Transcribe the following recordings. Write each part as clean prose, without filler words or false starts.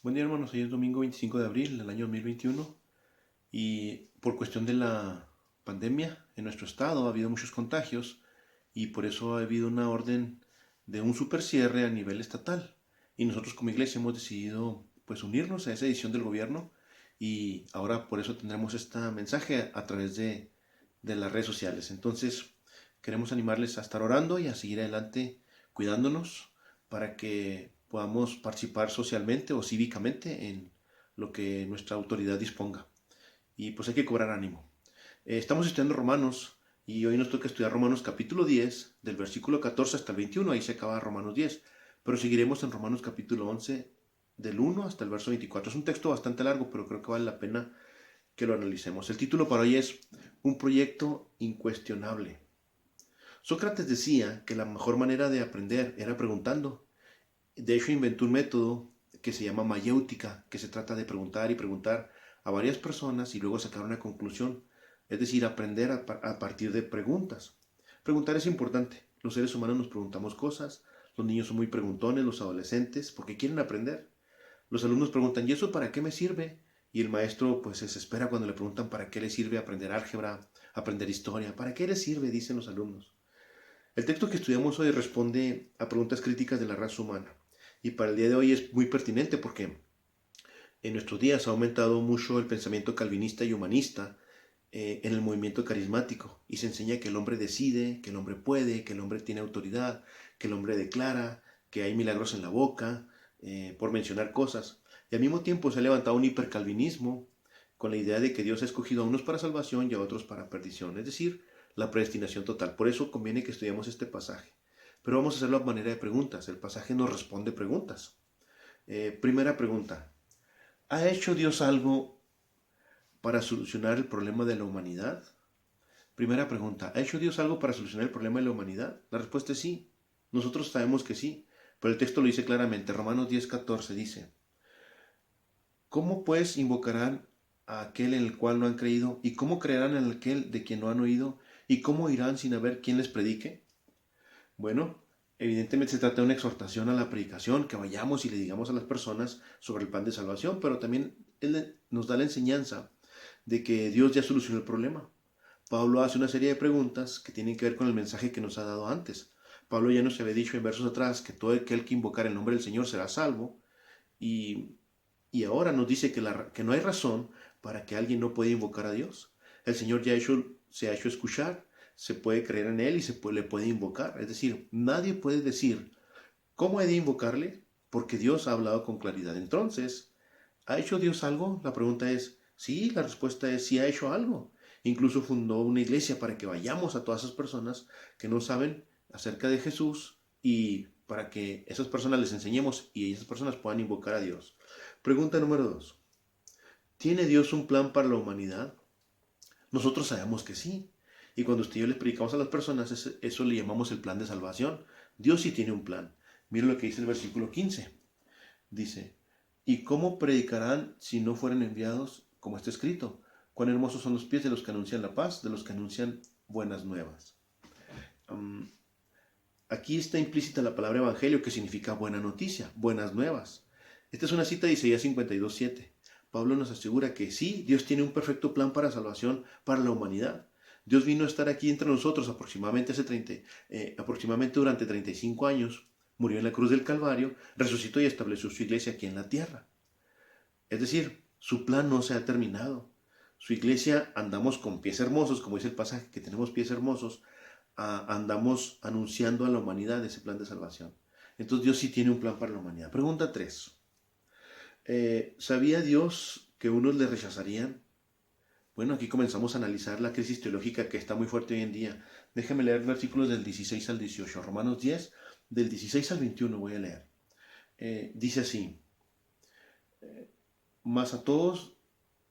Buen día, hermanos. Hoy es domingo 25 de abril del año 2021 y por cuestión de la pandemia en nuestro estado ha habido muchos contagios y por eso ha habido una orden de un super cierre a nivel estatal. Y nosotros como iglesia hemos decidido pues unirnos a esa decisión del gobierno y ahora por eso tendremos este mensaje a través de las redes sociales. Entonces queremos animarles a estar orando y a seguir adelante cuidándonos para que podamos participar socialmente o cívicamente en lo que nuestra autoridad disponga. Y pues hay que cobrar ánimo. Estamos estudiando Romanos y hoy nos toca estudiar Romanos capítulo 10, del versículo 14 hasta el 21, ahí se acaba Romanos 10. Pero seguiremos en Romanos capítulo 11, del 1 hasta el verso 24. Es un texto bastante largo, pero creo que vale la pena que lo analicemos. El título para hoy es Un proyecto incuestionable. Sócrates decía que la mejor manera de aprender era preguntando. De hecho, inventó un método que se llama mayéutica, que se trata de preguntar y preguntar a varias personas y luego sacar una conclusión. Es decir, aprender a partir de preguntas. Preguntar es importante. Los seres humanos nos preguntamos cosas. Los niños son muy preguntones, los adolescentes, porque quieren aprender. Los alumnos preguntan, ¿y eso para qué me sirve? Y el maestro pues se desespera cuando le preguntan para qué le sirve aprender álgebra, aprender historia. ¿Para qué le sirve? Dicen los alumnos. El texto que estudiamos hoy responde a preguntas críticas de la raza humana. Y para el día de hoy es muy pertinente porque en nuestros días ha aumentado mucho el pensamiento calvinista y humanista en el movimiento carismático. Y se enseña que el hombre decide, que el hombre puede, que el hombre tiene autoridad, que el hombre declara, que hay milagros en la boca, por mencionar cosas. Y al mismo tiempo se ha levantado un hipercalvinismo con la idea de que Dios ha escogido a unos para salvación y a otros para perdición. Es decir, la predestinación total. Por eso conviene que estudiemos este pasaje. Pero vamos a hacerlo a manera de preguntas. El pasaje nos responde preguntas. Primera pregunta. ¿Ha hecho Dios algo para solucionar el problema de la humanidad? Primera pregunta. ¿Ha hecho Dios algo para solucionar el problema de la humanidad? La respuesta es sí. Nosotros sabemos que sí. Pero el texto lo dice claramente. Romanos 10:14 dice. ¿Cómo pues invocarán a aquel en el cual no han creído? ¿Y cómo creerán en aquel de quien no han oído? ¿Y cómo irán sin haber quien les predique? Bueno, evidentemente se trata de una exhortación a la predicación, que vayamos y le digamos a las personas sobre el plan de salvación, pero también Él nos da la enseñanza de que Dios ya solucionó el problema. Pablo hace una serie de preguntas que tienen que ver con el mensaje que nos ha dado antes. Pablo ya nos había dicho en versos atrás que todo aquel que invocar el nombre del Señor será salvo, y, y ahora nos dice que no hay razón para que alguien no pueda invocar a Dios. El Señor se ha hecho escuchar, se puede creer en Él y le puede invocar. Es decir, nadie puede decir, ¿cómo he de invocarle? Porque Dios ha hablado con claridad. Entonces, ¿ha hecho Dios algo? La pregunta es, sí, la respuesta es sí ha hecho algo. Incluso fundó una iglesia para que vayamos a todas esas personas que no saben acerca de Jesús y para que esas personas les enseñemos y esas personas puedan invocar a Dios. Pregunta número 2. ¿Tiene Dios un plan para la humanidad? Nosotros sabemos que sí. Y cuando usted y yo les predicamos a las personas, eso le llamamos el plan de salvación. Dios sí tiene un plan. Mira lo que dice el versículo 15. Dice, ¿y cómo predicarán si no fueren enviados? Como está escrito, cuán hermosos son los pies de los que anuncian la paz, de los que anuncian buenas nuevas. Um, Aquí está implícita la palabra evangelio, que significa buena noticia, buenas nuevas. Esta es una cita de Isaías 52:7. Pablo nos asegura que sí, Dios tiene un perfecto plan para salvación para la humanidad. Dios vino a estar aquí entre nosotros aproximadamente durante 35 años, murió en la cruz del Calvario, resucitó y estableció su iglesia aquí en la tierra. Es decir, su plan no se ha terminado. Su iglesia andamos con pies hermosos, como dice el pasaje, que tenemos pies hermosos, andamos anunciando a la humanidad ese plan de salvación. Entonces Dios sí tiene un plan para la humanidad. Pregunta 3. ¿Sabía Dios que unos le rechazarían? Bueno, aquí comenzamos a analizar la crisis teológica que está muy fuerte hoy en día. Déjame leer versículos del 16 al 18. Romanos 10, del 16 al 21 voy a leer. Dice así, mas a todos,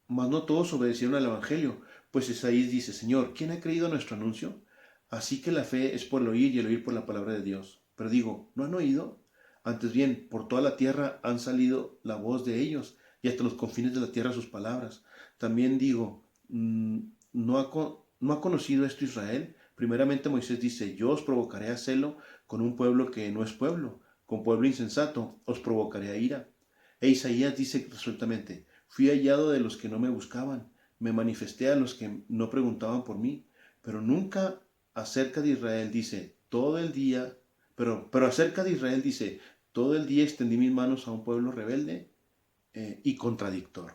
mas no todos obedecieron al Evangelio, pues Isaías dice, Señor, ¿quién ha creído a nuestro anuncio? Así que la fe es por el oír y el oír por la palabra de Dios. Pero digo, ¿no han oído? Antes bien, por toda la tierra han salido la voz de ellos, y hasta los confines de la tierra sus palabras. También digo, ¿no ha conocido esto Israel? Primeramente Moisés dice, yo os provocaré a celo con un pueblo que no es pueblo, con pueblo insensato os provocaré a ira. E Isaías dice resueltamente, fui hallado de los que no me buscaban, me manifesté a los que no preguntaban por mí, pero nunca acerca de Israel dice, todo el día, pero acerca de Israel dice, todo el día extendí mis manos a un pueblo rebelde y contradictor.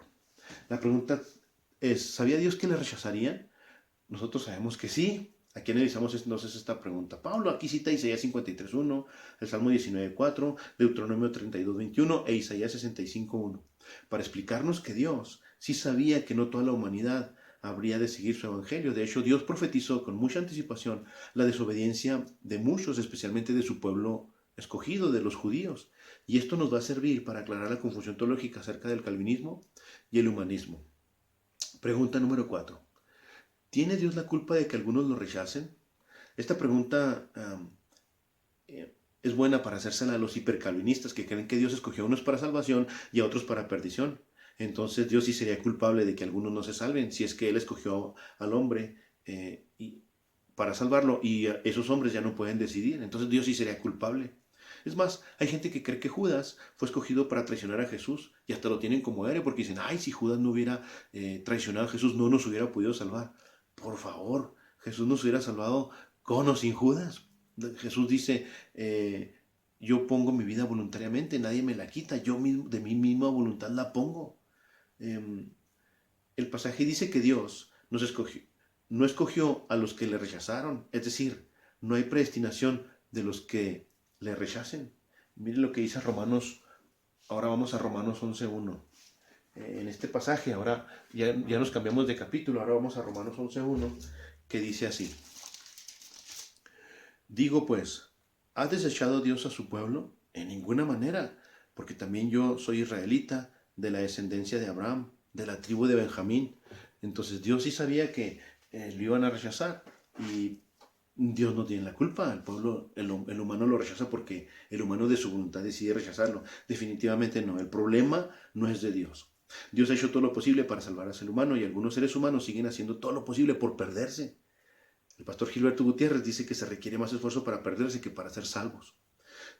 La pregunta es, ¿sabía Dios que le rechazarían? Nosotros sabemos que sí. Aquí analizamos entonces esta pregunta. Pablo aquí cita Isaías 53.1, el Salmo 19.4, Deuteronomio 32.21 e Isaías 65.1, para explicarnos que Dios sí sabía que no toda la humanidad habría de seguir su evangelio. De hecho, Dios profetizó con mucha anticipación la desobediencia de muchos, especialmente de su pueblo escogido, de los judíos. Y esto nos va a servir para aclarar la confusión teológica acerca del calvinismo y el humanismo. Pregunta número 4. ¿Tiene Dios la culpa de que algunos lo rechacen? Esta pregunta es buena para hacérsela a los hipercalvinistas que creen que Dios escogió a unos para salvación y a otros para perdición. Entonces Dios sí sería culpable de que algunos no se salven si es que Él escogió al hombre para salvarlo y esos hombres ya no pueden decidir. Entonces Dios sí sería culpable. Es más, hay gente que cree que Judas fue escogido para traicionar a Jesús y hasta lo tienen como héroe porque dicen, ay, si Judas no hubiera traicionado a Jesús no nos hubiera podido salvar. Por favor, Jesús nos hubiera salvado con o sin Judas. Jesús dice, yo pongo mi vida voluntariamente, nadie me la quita, yo de mi misma voluntad la pongo. El pasaje dice que Dios no escogió a los que le rechazaron, es decir, no hay predestinación de los que le rechacen. Miren lo que dice Romanos, ahora vamos a Romanos 11.1. En este pasaje, ahora ya nos cambiamos de capítulo, ahora vamos a Romanos 11.1, que dice así. Digo pues, ¿ha desechado Dios a su pueblo? En ninguna manera, porque también yo soy israelita, de la descendencia de Abraham, de la tribu de Benjamín. Entonces Dios sí sabía que lo iban a rechazar y Dios no tiene la culpa. El pueblo, el humano lo rechaza porque el humano de su voluntad decide rechazarlo. Definitivamente no. El problema no es de Dios. Dios ha hecho todo lo posible para salvar al ser humano y algunos seres humanos siguen haciendo todo lo posible por perderse. El pastor Gilberto Gutiérrez dice que se requiere más esfuerzo para perderse que para ser salvos.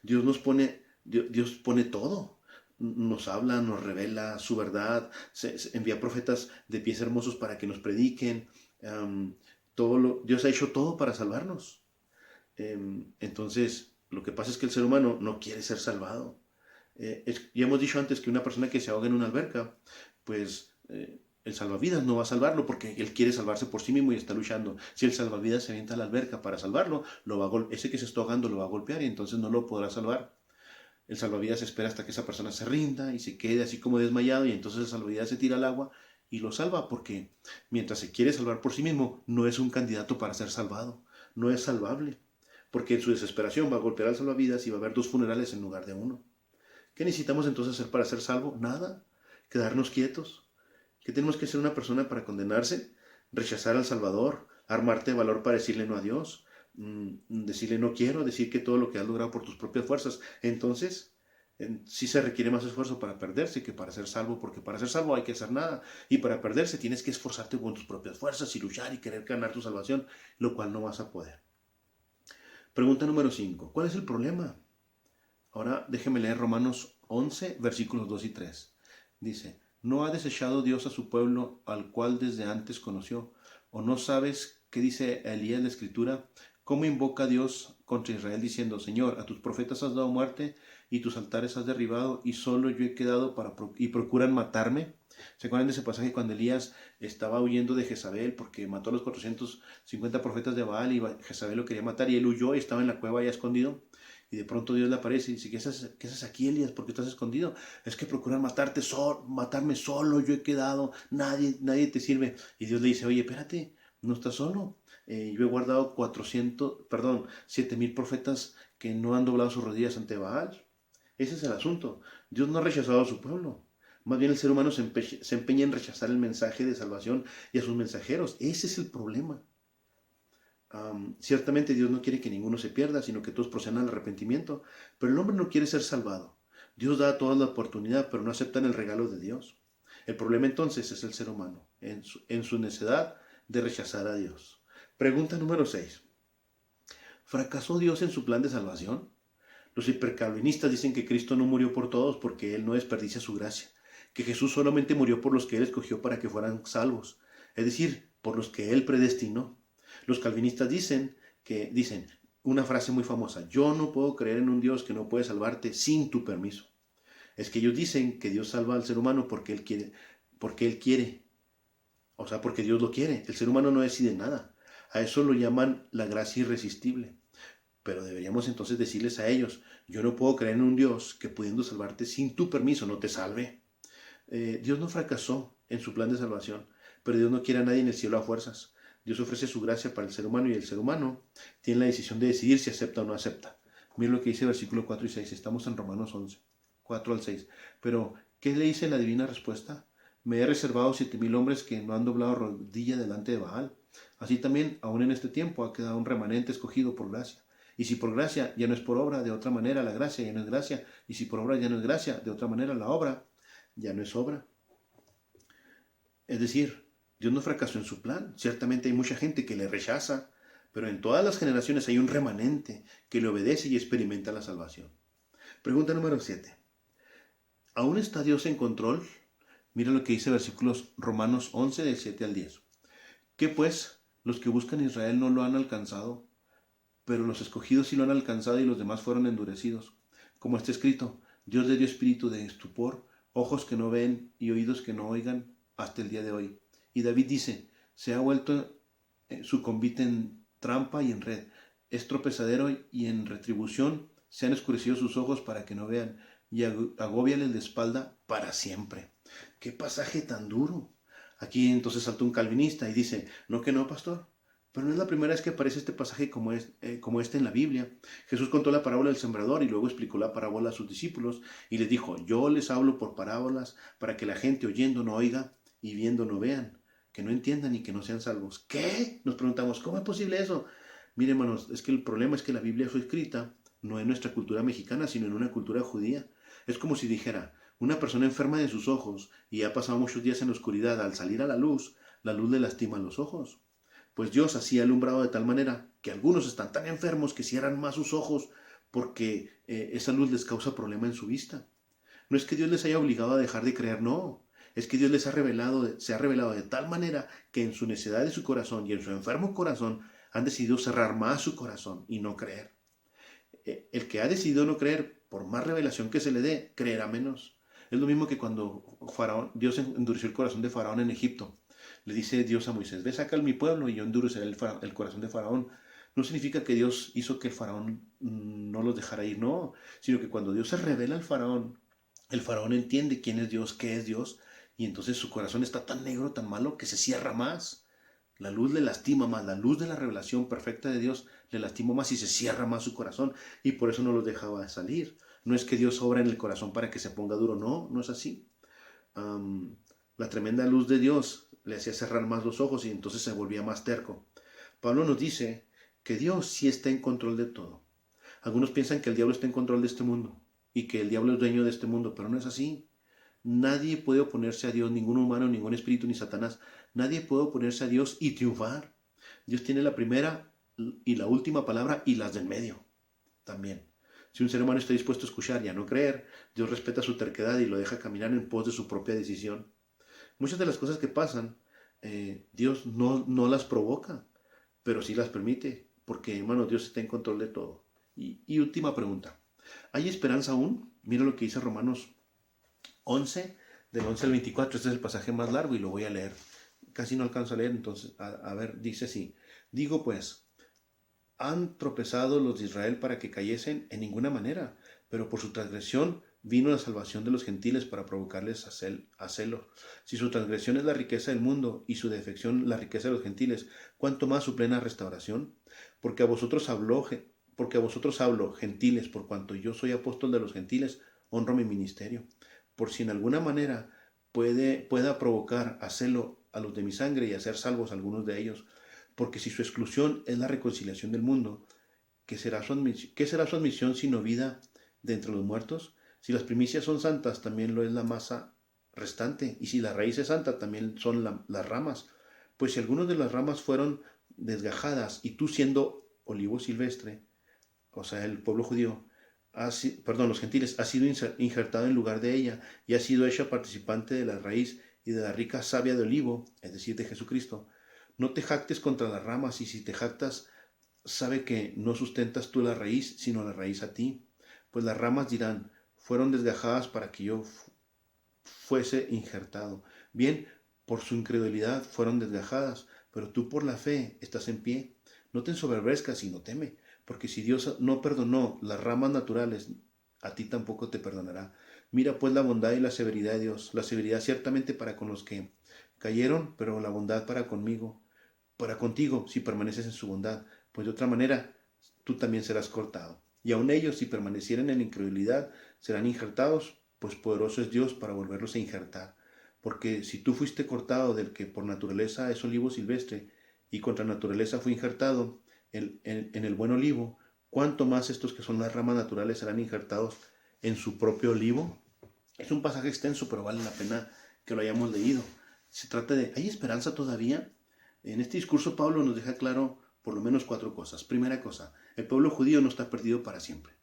Dios pone todo. Nos habla, nos revela su verdad, envía profetas de pies hermosos para que nos prediquen. Dios ha hecho todo para salvarnos. Entonces, lo que pasa es que el ser humano no quiere ser salvado. Ya hemos dicho antes que una persona que se ahoga en una alberca, pues el salvavidas no va a salvarlo porque él quiere salvarse por sí mismo y está luchando. Si el salvavidas se avienta a la alberca para salvarlo, ese que se está ahogando lo va a golpear y entonces no lo podrá salvar. El salvavidas espera hasta que esa persona se rinda y se quede así como desmayado y entonces el salvavidas se tira al agua y lo salva porque mientras se quiere salvar por sí mismo, no es un candidato para ser salvado, no es salvable, porque en su desesperación va a golpear al salvavidas y va a haber 2 funerales en lugar de 1. ¿Qué necesitamos entonces hacer para ser salvo? Nada, quedarnos quietos. ¿Qué tenemos que ser una persona para condenarse? Rechazar al Salvador, armarte de valor para decirle no a Dios, decirle no quiero, decir que todo lo que has logrado por tus propias fuerzas. Entonces, sí se requiere más esfuerzo para perderse que para ser salvo, porque para ser salvo hay que hacer nada. Y para perderse tienes que esforzarte con tus propias fuerzas y luchar y querer ganar tu salvación, lo cual no vas a poder. Pregunta número 5. ¿Cuál es el problema? Ahora déjeme leer Romanos 11, versículos 2 y 3. Dice, ¿no ha desechado Dios a su pueblo al cual desde antes conoció? ¿O no sabes qué dice Elías en la Escritura? ¿Cómo invoca a Dios contra Israel diciendo, Señor, a tus profetas has dado muerte y tus altares has derribado y solo yo he quedado y procuran matarme? ¿Se acuerdan de ese pasaje cuando Elías estaba huyendo de Jezabel porque mató a los 450 profetas de Baal y Jezabel lo quería matar y él huyó y estaba en la cueva ya escondido? Y de pronto Dios le aparece y dice, ¿qué haces aquí, Elías? ¿Por qué estás escondido? Es que procuran matarme solo, yo he quedado, nadie te sirve. Y Dios le dice, oye, espérate, no estás solo. Yo he guardado 7,000 profetas que no han doblado sus rodillas ante Baal. Ese es el asunto. Dios no ha rechazado a su pueblo. Más bien el ser humano se empeña en rechazar el mensaje de salvación y a sus mensajeros. Ese es el problema. Ciertamente Dios no quiere que ninguno se pierda, sino que todos procedan al arrepentimiento. Pero el hombre no quiere ser salvado. Dios da a todos la oportunidad, pero no aceptan el regalo de Dios. El problema entonces es el ser humano, en su necedad de rechazar a Dios. Pregunta número 6. ¿Fracasó Dios en su plan de salvación? Los hipercalvinistas dicen que Cristo no murió por todos porque Él no desperdicia su gracia, que Jesús solamente murió por los que Él escogió para que fueran salvos, es decir, por los que Él predestinó. Los calvinistas dicen una frase muy famosa: yo no puedo creer en un Dios que no puede salvarte sin tu permiso. Es que ellos dicen que Dios salva al ser humano porque Él quiere, o sea, porque Dios lo quiere. El ser humano no decide nada. A eso lo llaman la gracia irresistible. Pero deberíamos entonces decirles a ellos: yo no puedo creer en un Dios que pudiendo salvarte sin tu permiso no te salve. Dios no fracasó en su plan de salvación, pero Dios no quiere a nadie en el cielo a fuerzas. Dios ofrece su gracia para el ser humano y el ser humano tiene la decisión de decidir si acepta o no acepta. Mira lo que dice el versículo 4 y 6. Estamos en Romanos 11, 4 al 6. Pero, ¿qué le dice la divina respuesta? Me he reservado 7,000 hombres que no han doblado rodilla delante de Baal. Así también, aún en este tiempo, ha quedado un remanente escogido por gracia. Y si por gracia ya no es por obra, de otra manera la gracia ya no es gracia. Y si por obra ya no es gracia, de otra manera la obra ya no es obra. Es decir, Dios no fracasó en su plan. Ciertamente hay mucha gente que le rechaza, pero en todas las generaciones hay un remanente que le obedece y experimenta la salvación. Pregunta número 7. ¿Aún está Dios en control? Mira lo que dice versículos Romanos 11 del 7 al 10. ¿Qué pues? Los que buscan a Israel no lo han alcanzado, pero los escogidos sí lo han alcanzado y los demás fueron endurecidos. Como está escrito: Dios le dio espíritu de estupor, ojos que no ven y oídos que no oigan, hasta el día de hoy. Y David dice: se ha vuelto su convite en trampa y en red, es tropezadero y en retribución se han oscurecido sus ojos para que no vean, y agóbiales de espalda para siempre. ¡Qué pasaje tan duro! Aquí entonces salta un calvinista y dice: no, que no, pastor, pero no es la primera vez que aparece este pasaje como este en la Biblia. Jesús contó la parábola del sembrador y luego explicó la parábola a sus discípulos y les dijo: yo les hablo por parábolas para que la gente oyendo no oiga y viendo no vean, que no entiendan y que no sean salvos. ¿Qué? Nos preguntamos: ¿cómo es posible eso? Miren, hermanos, es que el problema es que la Biblia fue escrita no en nuestra cultura mexicana, sino en una cultura judía. Es como si dijera: una persona enferma de sus ojos y ha pasado muchos días en la oscuridad, al salir a la luz le lastima los ojos. Pues Dios así ha alumbrado de tal manera que algunos están tan enfermos que cierran más sus ojos porque esa luz les causa problema en su vista. No es que Dios les haya obligado a dejar de creer, no. Es que Dios se ha revelado de tal manera que en su necedad de su corazón y en su enfermo corazón han decidido cerrar más su corazón y no creer. El que ha decidido no creer, por más revelación que se le dé, creerá menos. Es lo mismo que cuando Dios endureció el corazón de Faraón en Egipto. Le dice Dios a Moisés: ve, saca a mi pueblo y yo endureceré el corazón de Faraón. No significa que Dios hizo que el Faraón no los dejara ir, no, sino que cuando Dios se revela al Faraón, el Faraón entiende quién es Dios, qué es Dios, y entonces su corazón está tan negro, tan malo, que se cierra más. La luz le lastima más, la luz de la revelación perfecta de Dios le lastima más y se cierra más su corazón, y por eso no los dejaba salir. No es que Dios obra en el corazón para que se ponga duro, no, no es así. La tremenda luz de Dios le hacía cerrar más los ojos y entonces se volvía más terco. Pablo nos dice que Dios sí está en control de todo. Algunos piensan que el diablo está en control de este mundo y que el diablo es dueño de este mundo, pero no es así. Nadie puede oponerse a Dios, ningún humano, ningún espíritu, ni Satanás. Nadie puede oponerse a Dios y triunfar. Dios tiene la primera y la última palabra y las del medio también. Si un ser humano está dispuesto a escuchar y a no creer, Dios respeta su terquedad y lo deja caminar en pos de su propia decisión. Muchas de las cosas que pasan, Dios no las provoca, pero sí las permite, porque, hermano, Dios está en control de todo. Y última pregunta: ¿hay esperanza aún? Mira lo que dice Romanos 11, del 11 al 24. Este es el pasaje más largo y lo voy a leer. Casi no alcanzo a leer, entonces, a ver, dice así: digo pues, ¿han tropezado los de Israel para que cayesen? En ninguna manera, pero por su transgresión vino la salvación de los gentiles para provocarles a celo. Si su transgresión es la riqueza del mundo y su defección la riqueza de los gentiles, ¿cuánto más su plena restauración? Porque a vosotros hablo, gentiles, por cuanto yo soy apóstol de los gentiles, honro mi ministerio. Por si en alguna manera pueda provocar a celo a los de mi sangre y hacer salvos a algunos de ellos. Porque si su exclusión es la reconciliación del mundo, ¿qué será su admisión sino vida de entre los muertos? Si las primicias son santas, también lo es la masa restante. Y si la raíz es santa, también son las ramas. Pues si algunas de las ramas fueron desgajadas, y tú siendo olivo silvestre, o sea, el pueblo judío, los gentiles, ha sido injertado en lugar de ella y ha sido hecha participante de la raíz y de la rica savia de olivo, es decir, de Jesucristo. No te jactes contra las ramas, y si te jactas, sabe que no sustentas tú la raíz, sino la raíz a ti. Pues las ramas dirán, fueron desgajadas para que yo fuese injertado. Bien, por su incredulidad fueron desgajadas, pero tú por la fe estás en pie. No te ensoberbezcas y no teme, porque si Dios no perdonó las ramas naturales, a ti tampoco te perdonará. Mira pues la bondad y la severidad de Dios, la severidad ciertamente para con los que cayeron, pero la bondad para contigo, si permaneces en su bondad, pues de otra manera tú también serás cortado. Y aun ellos, si permanecieren en incredulidad, serán injertados, pues poderoso es Dios para volverlos a injertar. Porque si tú fuiste cortado del que por naturaleza es olivo silvestre, y contra naturaleza fue injertado en el buen olivo, ¿cuánto más estos que son las ramas naturales serán injertados en su propio olivo? Es un pasaje extenso, pero vale la pena que lo hayamos leído. Se trata de, ¿hay esperanza todavía? En este discurso Pablo nos deja claro por lo menos 4 cosas. Primera cosa, el pueblo judío no está perdido para siempre.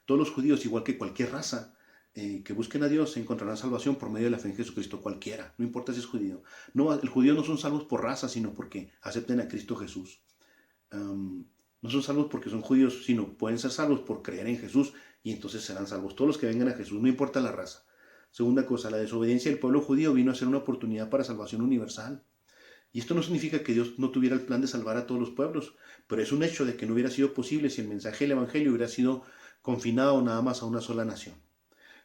Todos los judíos, igual que cualquier raza que busquen a Dios, encontrarán salvación por medio de la fe en Jesucristo, cualquiera, no importa si es judío. No, el judío no son salvos por raza, sino porque acepten a Cristo Jesús. No son salvos porque son judíos, sino pueden ser salvos por creer en Jesús y entonces serán salvos. Todos los que vengan a Jesús, no importa la raza. Segunda cosa, la desobediencia del pueblo judío vino a ser una oportunidad para salvación universal. Y esto no significa que Dios no tuviera el plan de salvar a todos los pueblos, pero es un hecho de que no hubiera sido posible si el mensaje del Evangelio hubiera sido confinado nada más a una sola nación.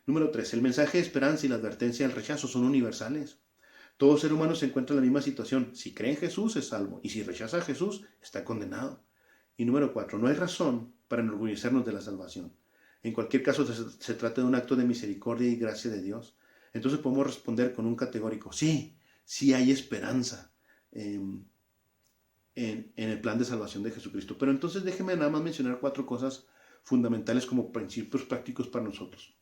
Número 3. El mensaje de esperanza y la advertencia del rechazo son universales. Todo ser humano se encuentra en la misma situación. Si cree en Jesús es salvo, y si rechaza a Jesús está condenado. Y número 4. No hay razón para enorgullecernos de la salvación. En cualquier caso se trata de un acto de misericordia y gracia de Dios. Entonces podemos responder con un categórico, sí, sí hay esperanza en el plan de salvación de Jesucristo. Pero entonces déjeme nada más mencionar 4 cosas fundamentales como principios prácticos para nosotros.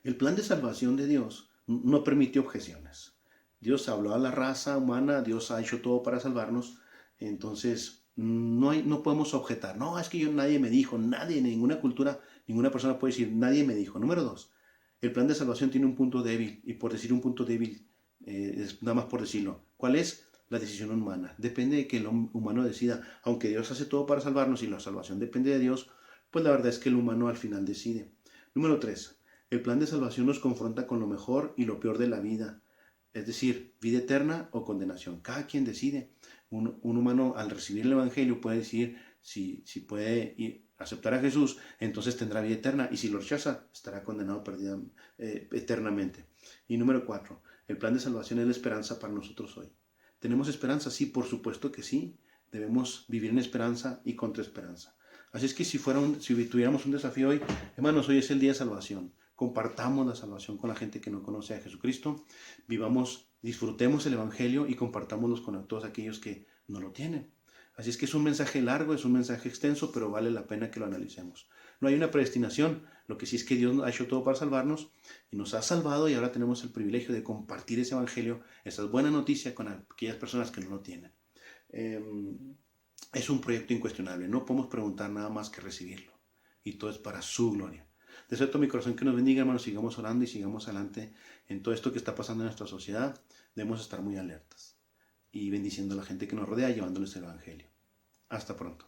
El plan de salvación de Dios no permite objeciones. Dios habló a la raza humana, Dios ha hecho todo para salvarnos, entonces no podemos objetar. No, es que nadie me dijo, nadie, en ninguna cultura, ninguna persona puede decir, nadie me dijo. Número 2, el plan de salvación tiene un punto débil, y por decir un punto débil, es nada más por decirlo. ¿Cuál es? La decisión humana. Depende de que el humano decida. Aunque Dios hace todo para salvarnos y la salvación depende de Dios, pues la verdad es que el humano al final decide. Número 3. El plan de salvación nos confronta con lo mejor y lo peor de la vida. Es decir, vida eterna o condenación. Cada quien decide. Un humano al recibir el Evangelio puede decidir si puede aceptar a Jesús, entonces tendrá vida eterna. Y si lo rechaza, estará condenado eternamente. Y número 4. El plan de salvación es la esperanza para nosotros hoy. ¿Tenemos esperanza? Sí, por supuesto que sí. Debemos vivir en esperanza y contra esperanza. Así es que si tuviéramos un desafío hoy, hermanos, hoy es el día de salvación. Compartamos la salvación con la gente que no conoce a Jesucristo. Disfrutemos el Evangelio y compartámoslo con todos aquellos que no lo tienen. Así es que es un mensaje largo, es un mensaje extenso, pero vale la pena que lo analicemos. No hay una predestinación, lo que sí es que Dios ha hecho todo para salvarnos y nos ha salvado, y ahora tenemos el privilegio de compartir ese Evangelio, esa buena noticia con aquellas personas que no lo tienen. Es un proyecto incuestionable, no podemos preguntar nada más que recibirlo, y todo es para su gloria. Deseo de todo mi corazón que nos bendiga, hermanos, sigamos orando y sigamos adelante en todo esto que está pasando en nuestra sociedad. Debemos estar muy alertas y bendiciendo a la gente que nos rodea, llevándoles el Evangelio. Hasta pronto.